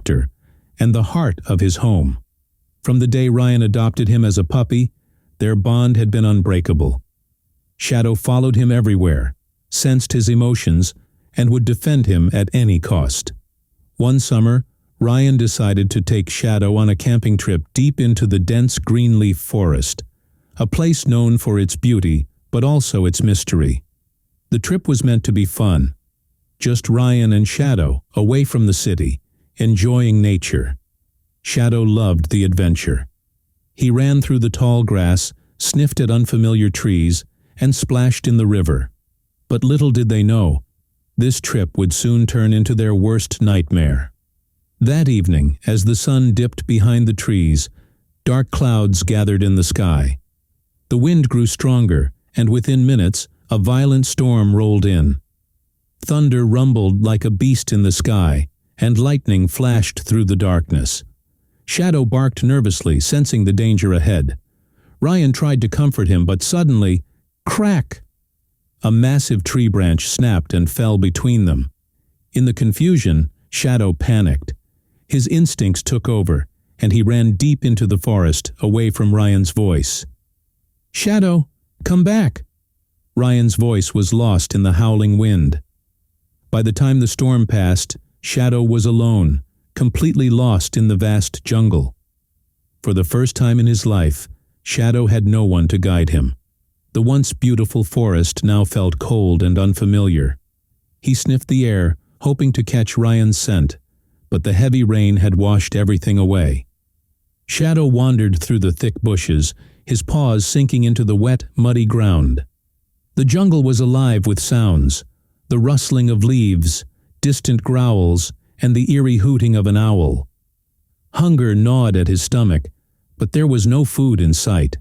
protector and the heart of his home. From the day Ryan adopted him as a puppy, their bond had been unbreakable. Shadow followed him everywhere, sensed his emotions, and would defend him at any cost. One summer, Ryan decided to take Shadow on a camping trip deep into the dense green leaf forest, a place known for its beauty but also its mystery. The trip was meant to be fun. Just Ryan and Shadow, away from the city, enjoying nature. Shadow loved the adventure. He ran through the tall grass, sniffed at unfamiliar trees, and splashed in the river. But little did they know, this trip would soon turn into their worst nightmare. That evening, as the sun dipped behind the trees, dark clouds gathered in the sky. The wind grew stronger, and within minutes, a violent storm rolled in. Thunder rumbled like a beast in the sky, and lightning flashed through the darkness. Shadow barked nervously, sensing the danger ahead. Ryan tried to comfort him, but suddenly, crack! A massive tree branch snapped and fell between them. In the confusion, Shadow panicked. His instincts took over, and he ran deep into the forest, away from Ryan's voice. "Shadow, come back!" Ryan's voice was lost in the howling wind. By the time the storm passed, Shadow was alone, completely lost in the vast jungle. For the first time in his life, Shadow had no one to guide him. The once beautiful forest now felt cold and unfamiliar. He sniffed the air, hoping to catch Ryan's scent, but the heavy rain had washed everything away. Shadow wandered through the thick bushes, his paws sinking into the wet, muddy ground. The jungle was alive with sounds, the rustling of leaves, distant growls, and the eerie hooting of an owl. Hunger gnawed at his stomach, but there was no food in sight.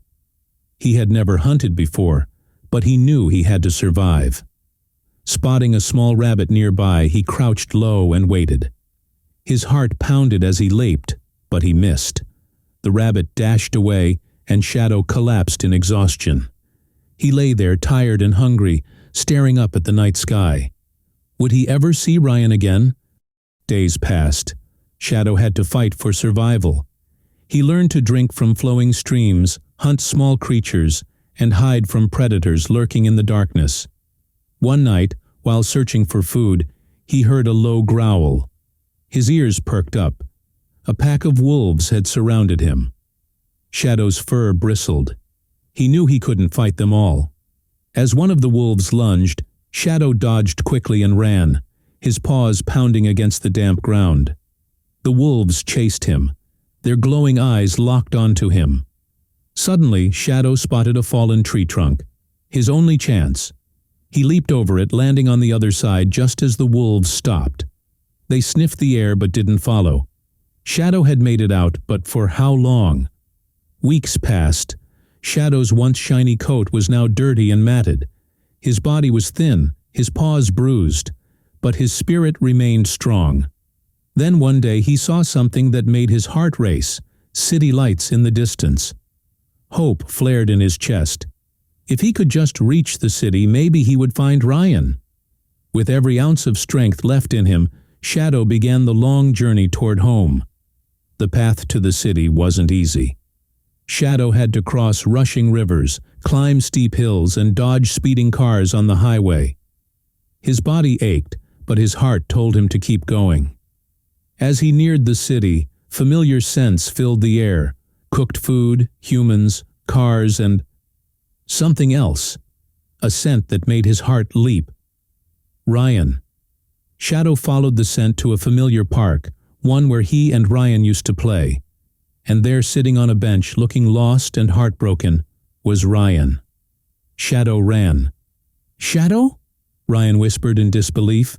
He had never hunted before, but he knew he had to survive. Spotting a small rabbit nearby, he crouched low and waited. His heart pounded as he leaped, but he missed. The rabbit dashed away, and Shadow collapsed in exhaustion. He lay there, tired and hungry, staring up at the night sky. Would he ever see Ryan again? Days passed. Shadow had to fight for survival. He learned to drink from flowing streams, hunt small creatures, and hide from predators lurking in the darkness. One night, while searching for food, he heard a low growl. His ears perked up. A pack of wolves had surrounded him. Shadow's fur bristled. He knew he couldn't fight them all. As one of the wolves lunged, Shadow dodged quickly and ran, his paws pounding against the damp ground. The wolves chased him, their glowing eyes locked onto him. Suddenly, Shadow spotted a fallen tree trunk, his only chance. He leaped over it, landing on the other side just as the wolves stopped. They sniffed the air but didn't follow. Shadow had made it out, but for how long? Weeks passed. Shadow's once shiny coat was now dirty and matted. His body was thin, his paws bruised, but his spirit remained strong. Then one day he saw something that made his heart race, city lights in the distance. Hope flared in his chest. If he could just reach the city, maybe he would find Ryan. With every ounce of strength left in him, Shadow began the long journey toward home. The path to the city wasn't easy. Shadow had to cross rushing rivers, climb steep hills, and dodge speeding cars on the highway. His body ached, but his heart told him to keep going. As he neared the city, familiar scents filled the air: cooked food, humans, cars, and something else. A scent that made his heart leap. Ryan. Shadow followed the scent to a familiar park, one where he and Ryan used to play. And there, sitting on a bench, looking lost and heartbroken, was Ryan. Shadow ran. "Shadow?" Ryan whispered in disbelief.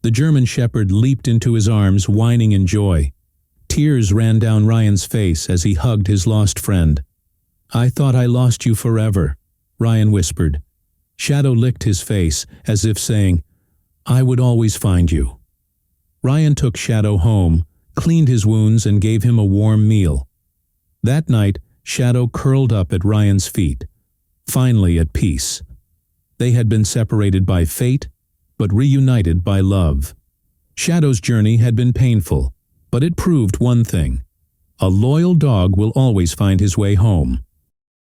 The German shepherd leaped into his arms, whining in joy. Tears ran down Ryan's face as he hugged his lost friend. "I thought I lost you forever," Ryan whispered. Shadow licked his face, as if saying, "I would always find you." Ryan took Shadow home, cleaned his wounds, and gave him a warm meal. That night, Shadow curled up at Ryan's feet, finally at peace. They had been separated by fate, but reunited by love. Shadow's journey had been painful, But it proved one thing: a loyal dog will always find his way home.